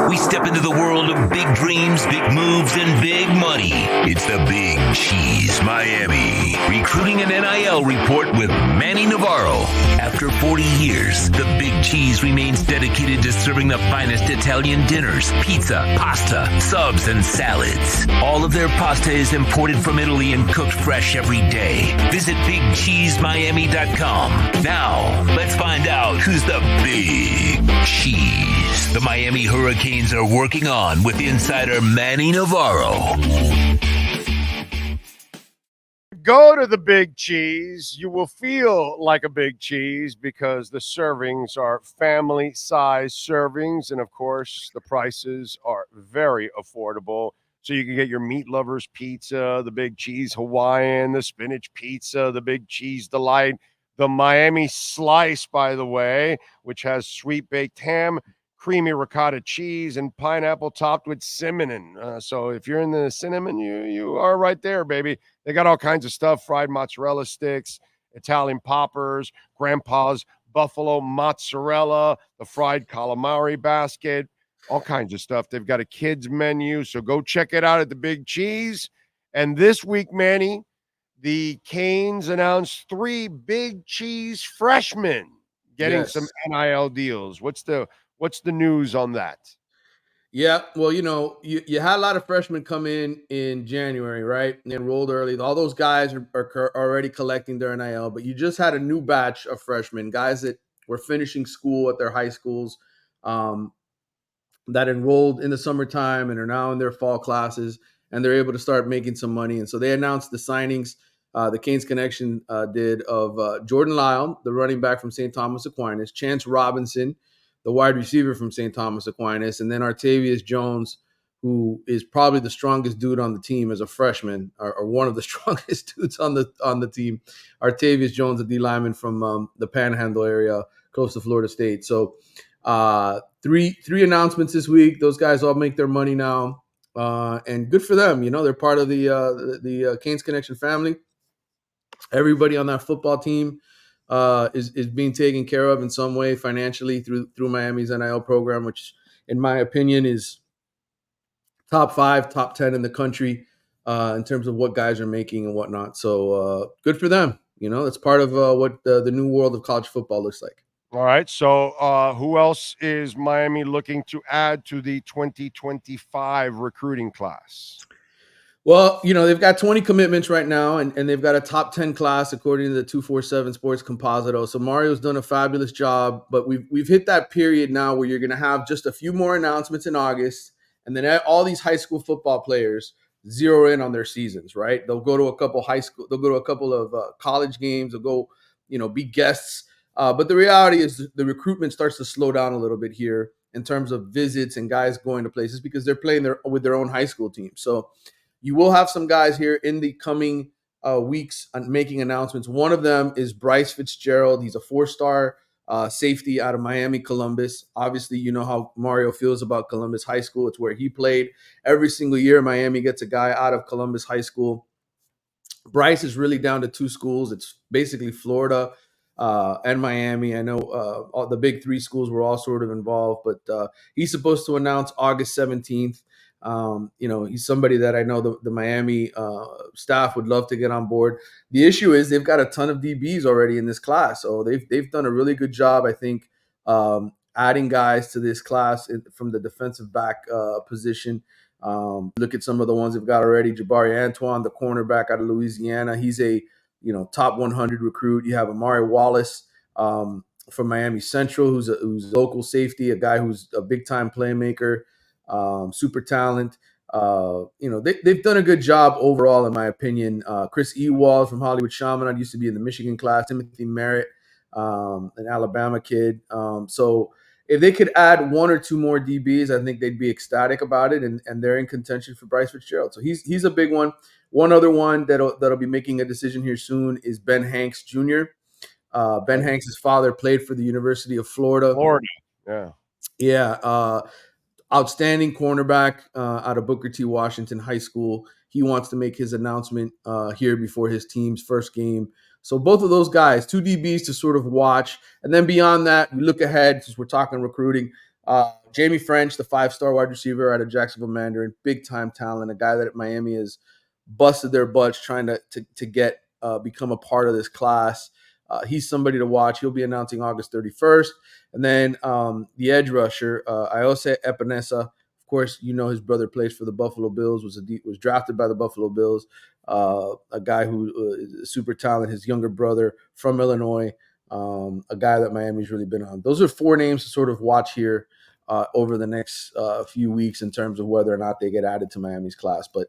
We step into the world of big dreams, big moves, and big money. It's the Big Cheese Miami Recruiting and NIL Report with Manny Navarro. After 40 years, the Big Cheese remains dedicated to serving the finest Italian dinners, pizza, pasta, subs, and salads. All of their pasta is imported from Italy and cooked fresh every day. Visit BigCheeseMiami.com. Now, let's find out who's the Big Cheese the Miami Hurricanes are working on with insider Manny Navarro. Go to the Big Cheese. You will feel like a big cheese because the servings are family-size servings. And, of course, the prices are very affordable. So you can get your meat lovers pizza, the Big Cheese Hawaiian, the spinach pizza, the Big Cheese Delight, the Miami Slice, by the way, which has sweet baked ham, creamy ricotta cheese, and pineapple topped with cinnamon. So if you're in the cinnamon, you are right there, baby. They got all kinds of stuff, fried mozzarella sticks, Italian poppers, Grandpa's buffalo mozzarella, the fried calamari basket, all kinds of stuff. They've got a kids menu, so go check it out at the Big Cheese. And this week, Manny, the Canes announced 3 Big Cheese freshmen getting some NIL deals. What's the news on that? Yeah, well, you had a lot of freshmen come in January, right? And enrolled early. All those guys are already collecting their NIL, but you just had a new batch of freshmen, guys that were finishing school at their high schools, that enrolled in the summertime and are now in their fall classes, and they're able to start making some money. And so they announced the signings, the Canes Connection did, of Jordan Lyle, the running back from St. Thomas Aquinas, Chance Robinson, the wide receiver from St. Thomas Aquinas, and then Artavius Jones, who is probably the strongest dude on the team as a freshman, or one of the strongest dudes on the team. Artavius Jones, a D lineman from the Panhandle area, close to Florida State. So three announcements this week. Those guys all make their money now, and good for them. They're part of the Canes Connection family. Everybody on that football team is being taken care of in some way financially through Miami's NIL program, which, in my opinion, is top 5, top 10 in the country in terms of what guys are making and whatnot. So good for them. It's part of what the new world of college football looks like. All right. So who else is Miami looking to add to the 2025 recruiting class? Well, they've got 20 commitments right now, and they've got a top 10 class according to the 247 Sports Composito. So Mario's done a fabulous job, but we've hit that period now where you're going to have just a few more announcements in August, and then all these high school football players zero in on their seasons, right? They'll go to a couple of college games, they'll go, be guests. But the reality is the recruitment starts to slow down a little bit here in terms of visits and guys going to places because they're playing with their own high school team. So you will have some guys here in the coming weeks making announcements. One of them is Bryce Fitzgerald. He's a 4-star safety out of Miami, Columbus. Obviously, you know how Mario feels about Columbus High School. It's where he played. Every single year, Miami gets a guy out of Columbus High School. Bryce is really down to 2 schools. It's basically Florida and Miami. I know all the big 3 schools were all sort of involved, but he's supposed to announce August 17th. He's somebody that I know the Miami staff would love to get on board. The issue is they've got a ton of DBs already in this class, so they've done a really good job, I think, adding guys to this class from the defensive back position. Look at some of the ones they've got already. Jabari Antoine, the cornerback out of Louisiana, he's a top 100 recruit. You have Amari Wallace from Miami Central, who's a local safety, a guy who's a big time playmaker. Super talent. They've done a good job overall, in my opinion. Chris Ewald from Hollywood Chaminade used to be in the Michigan class. Timothy Merritt, an Alabama kid. So if they could add 1 or 2 more DBs, I think they'd be ecstatic about it, and they're in contention for Bryce Fitzgerald. So he's a big one. One other one that'll be making a decision here soon is Ben Hanks Jr. Ben Hanks' father played for the University of Florida. Yeah. Outstanding cornerback out of Booker T. Washington High School. He wants to make his announcement here before his team's first game. So both of those guys, 2 DBs to sort of watch. And then beyond that, you look ahead, since we're talking recruiting, Jamie French, the 5-star wide receiver out of Jacksonville Mandarin, big time talent, a guy that at Miami has busted their butts trying to get become a part of this class. He's somebody to watch. He'll be announcing August 31st. And then the edge rusher, Iose Epinesa. Of course, you know his brother plays for the Buffalo Bills, was drafted by the Buffalo Bills, a guy who is super talented. His younger brother from Illinois, a guy that Miami's really been on. Those are 4 names to sort of watch here over the next few weeks in terms of whether or not they get added to Miami's class. But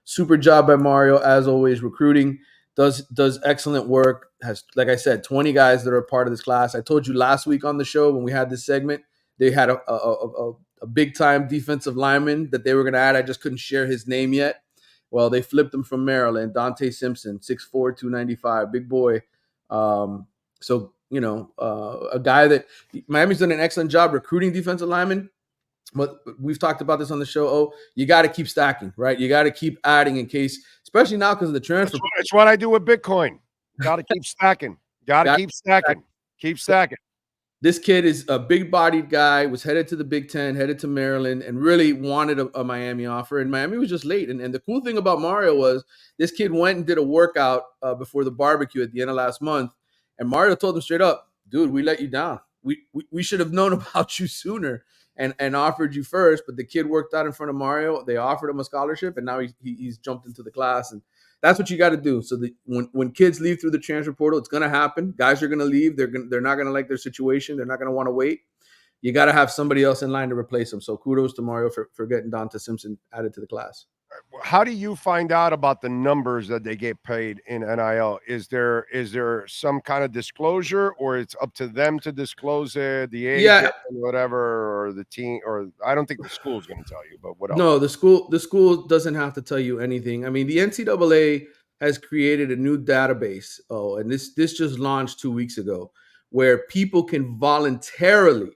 super job by Mario, as always, recruiting. Does excellent work. Has, like I said, 20 guys that are a part of this class. I told you last week on the show when we had this segment, they had a big-time defensive lineman that they were going to add. I just couldn't share his name yet. Well, they flipped him from Maryland, Dante Simpson, 6'4", 295, big boy. So, a guy that Miami's done an excellent job recruiting defensive linemen. But we've talked about this on the show. Oh, you got to keep stacking, right? You got to keep adding in case, especially now because of the transfer. It's what I do with Bitcoin. Got to keep stacking. Got to keep stacking. Keep stacking. This kid is a big-bodied guy, was headed to the Big Ten, headed to Maryland, and really wanted a Miami offer. And Miami was just late. And the cool thing about Mario was this kid went and did a workout before the barbecue at the end of last month. And Mario told him straight up, dude, we let you down. We should have known about you sooner and offered you first. But the kid worked out in front of Mario. They offered him a scholarship, and now he's jumped into the class. And that's what you got to do. So when kids leave through the transfer portal, it's going to happen. Guys are going to leave. They're not going to like their situation. They're not going to want to wait. You got to have somebody else in line to replace them. So kudos to Mario for getting Dante Simpson added to the class. How do you find out about the numbers that they get paid in NIL? Is there some kind of disclosure, or it's up to them to disclose it, the agent, whatever, or the team? Or I don't think the school's going to tell you, but what else? No, the school doesn't have to tell you anything. I mean, the NCAA has created a new database. Oh, and this just launched 2 weeks ago, where people can voluntarily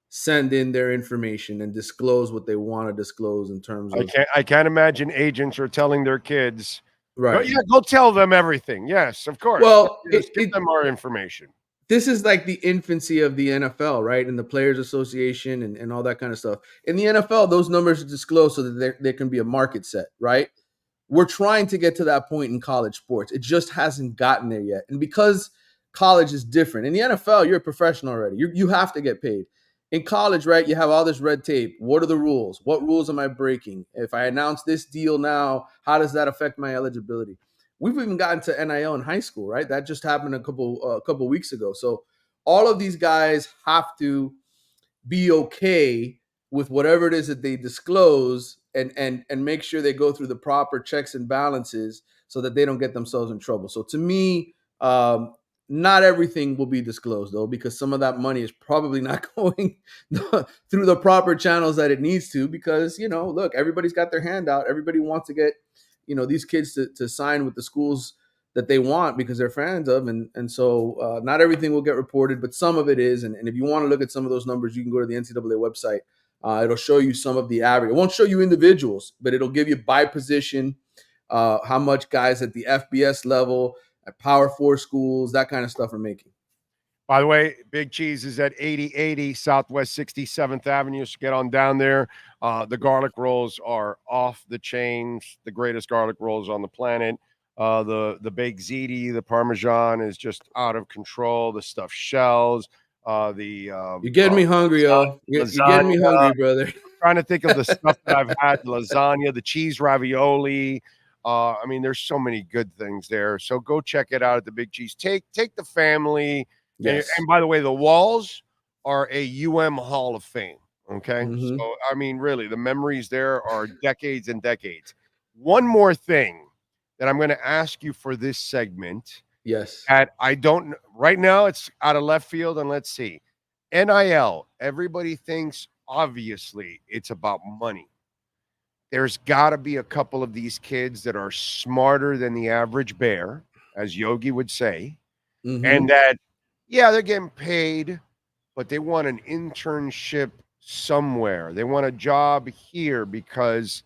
send in their information and disclose what they want to disclose in terms of. I can't imagine agents are telling their kids, right? Go tell them everything. Yes, of course. Well, give them our information. This is like the infancy of the NFL, right? And the Players Association and all that kind of stuff. In the NFL, those numbers are disclosed so that there can be a market set, right? We're trying to get to that point in college sports. It just hasn't gotten there yet. And because college is different. In the NFL, you're a professional already. You have to get paid. In college, right, you have all this red tape. What are the rules? What rules am I breaking? If I announce this deal now, how does that affect my eligibility? We've even gotten to NIL in high school, right? That just happened a couple weeks ago. So all of these guys have to be okay with whatever it is that they disclose and make sure they go through the proper checks and balances so that they don't get themselves in trouble. So to me, not everything will be disclosed, though, because some of that money is probably not going through the proper channels that it needs to because, look, everybody's got their hand out. Everybody wants to get, these kids to sign with the schools that they want because they're fans of. And so not everything will get reported, but some of it is. And if you want to look at some of those numbers, you can go to the NCAA website. It'll show you some of the average. It won't show you individuals, but it'll give you by position, how much guys at the FBS level, at Power 4 schools, that kind of stuff are making. By the way, Big Cheese is at 8080 Southwest 67th Avenue. So get on down there. The garlic rolls are off the chains, the greatest garlic rolls on the planet. The baked ziti, the Parmesan is just out of control. The stuffed shells. You're getting me hungry, yo. You're getting me hungry, brother. I'm trying to think of the stuff that I've had. Lasagna, the cheese ravioli. There's so many good things there. So go check it out at the Big Cheese. Take the family. Yes. And by the way, the walls are a Hall of Fame. Okay. Mm-hmm. So, really, the memories there are decades and decades. One more thing that I'm going to ask you for this segment. Yes. Right now, it's out of left field. And let's see. NIL, everybody thinks, obviously, it's about money. There's got to be a couple of these kids that are smarter than the average bear, as Yogi would say, and that, they're getting paid, but they want an internship somewhere. They want a job here because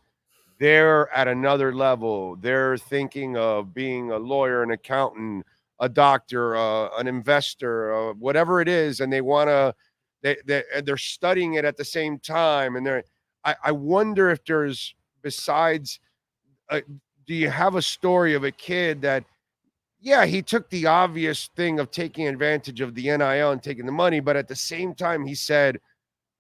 they're at another level. They're thinking of being a lawyer, an accountant, a doctor, an investor, whatever it is, and they want to they're studying it at the same time, and I wonder if there's besides. Do you have a story of a kid that, yeah, he took the obvious thing of taking advantage of the NIL and taking the money, but at the same time, he said,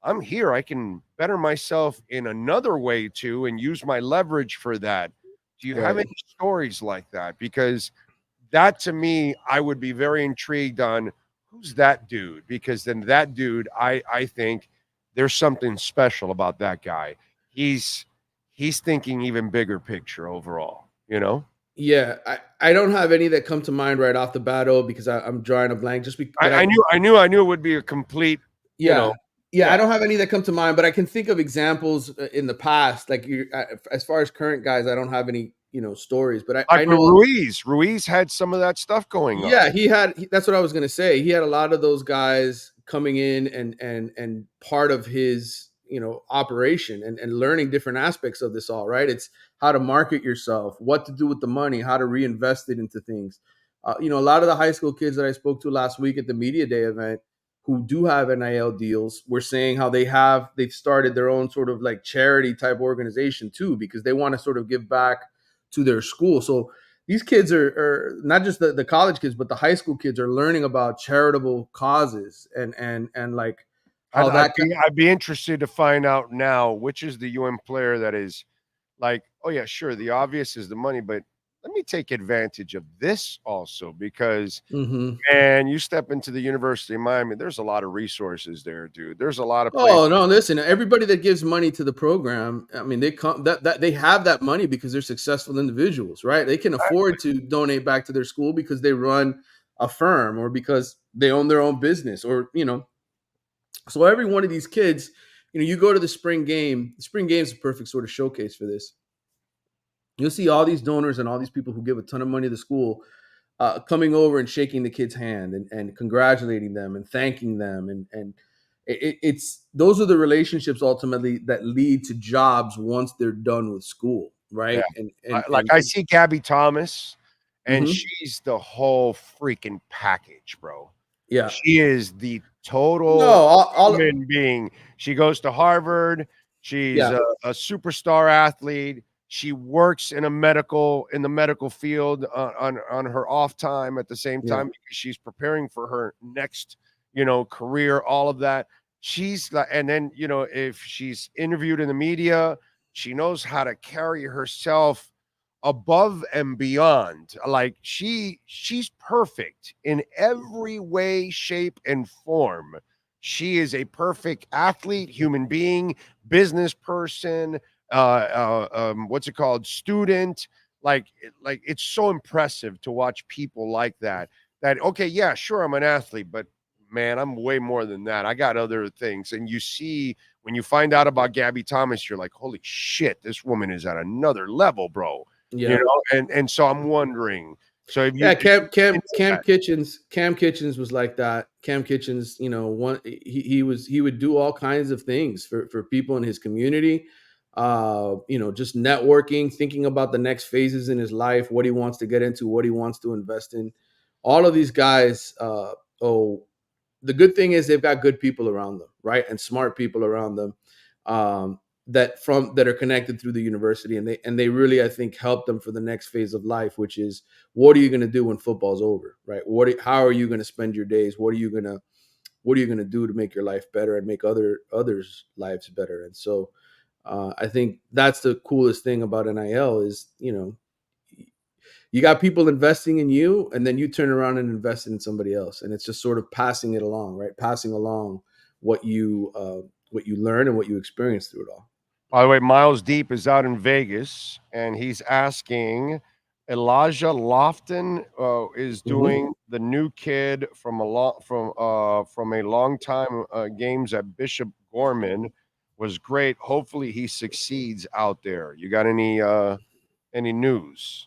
I'm here. I can better myself in another way too and use my leverage for that. Do you have Right. any stories like that? Because that to me, I would be very intrigued on who's that dude, because then that dude, I think there's something special about that guy. He's he's thinking even bigger picture overall, you know? Yeah, I don't have any that come to mind right off the bat, because I'm drawing a blank. But I knew it would be a complete, you yeah, know, yeah, I yeah. don't have any that come to mind, but I can think of examples in the past. Like as far as current guys, I don't have any stories, but Like I with know. Ruiz. Ruiz had some of that stuff going on. Yeah, that's what I was gonna say. He had a lot of those guys coming in and part of his operation and learning different aspects of this all, right? It's how to market yourself, what to do with the money, how to reinvest it into things. A lot of the high school kids that I spoke to last week at the media day event who do have NIL deals were saying how they've started their own sort of like charity type organization too, because they want to sort of give back to their school. So these kids are not just the college kids, but the high school kids are learning about charitable causes and like how that. I'd be interested to find out now which is the player that is like, oh yeah, sure, the obvious is the money, but let me take advantage of this also, because Mm-hmm. man, you step into the University of Miami, there's a lot of resources there, dude. There's a lot of places. Oh no! Listen, everybody that gives money to the program, I mean, they come that they have that money because they're successful individuals, right? They can afford to donate back to their school because they run a firm or because they own their own business, or So every one of these kids, you go to the spring game. The spring game is a perfect sort of showcase for this. You'll see all these donors and all these people who give a ton of money to the school coming over and shaking the kid's hand and congratulating them and thanking them and it's those are the relationships ultimately that lead to jobs once they're done with school, Yeah. right? I see Gabby Thomas, and Mhm. she's the whole freaking package, bro. Yeah, She is the no, total all human being. She goes to Harvard. She's yeah, a superstar athlete. She works in the medical field on her off time at the same yeah, time because she's preparing for her next, career, all of that. She's like, and then, if she's interviewed in the media, she knows how to carry herself above and beyond. Like she's perfect in every way, shape, and form. She is a perfect athlete, human being, business person, what's it called, student. Like it's so impressive to watch people like that. That okay, yeah, sure, I'm an athlete, but man, I'm way more than that. I got other things. And you see, when you find out about Gabby Thomas, you're like, holy shit, this woman is at another level, bro. yeah. And so I'm wondering. So if Yeah, you Cam Kitchens was like that. Cam Kitchens, he would do all kinds of things for people in his community. Just networking, thinking about the next phases in his life, what he wants to get into, what he wants to invest in. All of these guys, the good thing is they've got good people around them, right? And smart people around them. Um, that are connected through the university, and they really, I think, help them for the next phase of life, which is what are you going to do when football's over, right? How are you going to spend your days? What are you going to do to make your life better and make others lives better? And so I think that's the coolest thing about NIL is you got people investing in you, and then you turn around and invest in somebody else, and it's just sort of passing it along, right? Passing along what you learn and what you experience through it all. By the way, Miles Deep is out in Vegas, and he's asking Elijah Lofton is Mhm. doing the new kid from a long time games at Bishop Gorman was great. Hopefully, he succeeds out there. You got any news?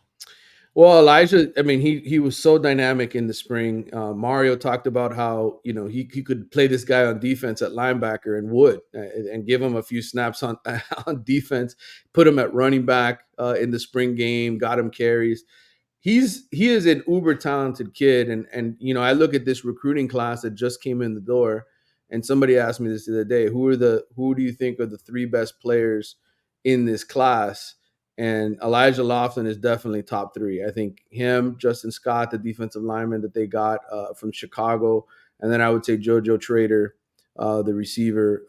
Well, Elijah, I mean, he was so dynamic in the spring. Mario talked about how he could play this guy on defense at linebacker and would and give him a few snaps on on defense, put him at running back in the spring game, got him carries. He is an uber talented kid, and I look at this recruiting class that just came in the door, And somebody asked me this the other day, who do you think are the 3 best players in this class? And Elijah Laughlin is definitely top 3. I think him, Justin Scott, the defensive lineman that they got from Chicago, and then I would say JoJo Trader, the receiver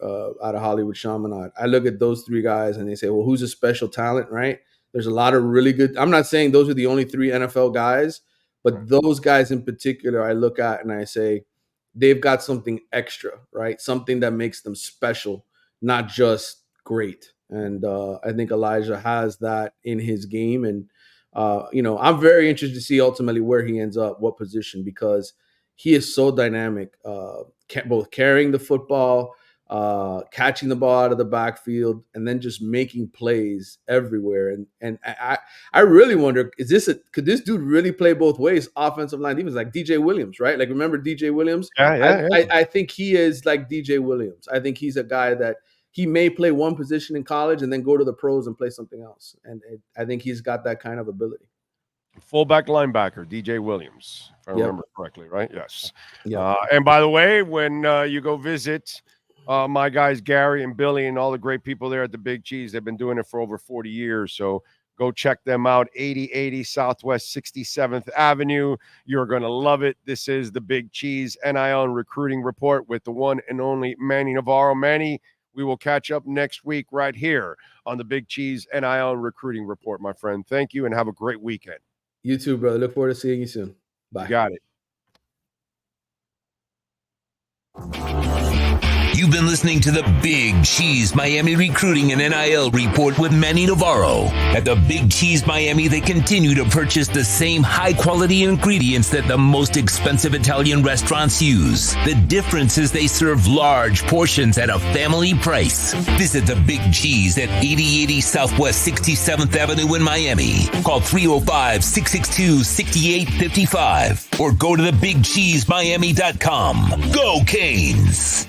out of Hollywood Chaminade. I look at those 3 guys and they say, well, who's a special talent, right? There's a lot of really good. I'm not saying those are the only 3 NFL guys, but those guys in particular, I look at and I say, they've got something extra, right? Something that makes them special, not just great. And I think Elijah has that in his game. And, I'm very interested to see ultimately where he ends up, what position, because he is so dynamic, both carrying the football, catching the ball out of the backfield, and then just making plays everywhere. And I really wonder, could this dude really play both ways, offensive line, defense, like DJ Williams, right? Like, remember DJ Williams? Yeah. I think he is like DJ Williams. I think he's a guy that he may play one position in college and then go to the pros and play something else. And I think he's got that kind of ability. Fullback linebacker, DJ Williams, if I remember correctly, right? Yes. Yeah. And by the way, when you go visit my guys, Gary and Billy and all the great people there at the Big Cheese, they've been doing it for over 40 years. So go check them out, 8080 Southwest 67th Avenue. You're going to love it. This is the Big Cheese NIL Recruiting Report with the one and only Manny Navarro. Manny, we will catch up next week right here on the Big Cheese NIL Recruiting Report, my friend. Thank you and have a great weekend. You too, brother. Look forward to seeing you soon. Bye. You got it. You've been listening to the Big Cheese Miami Recruiting and NIL Report with Manny Navarro. At the Big Cheese Miami, they continue to purchase the same high-quality ingredients that the most expensive Italian restaurants use. The difference is they serve large portions at a family price. Visit the Big Cheese at 8080 Southwest 67th Avenue in Miami. Call 305-662-6855 or go to thebigcheesemiami.com. Go Canes!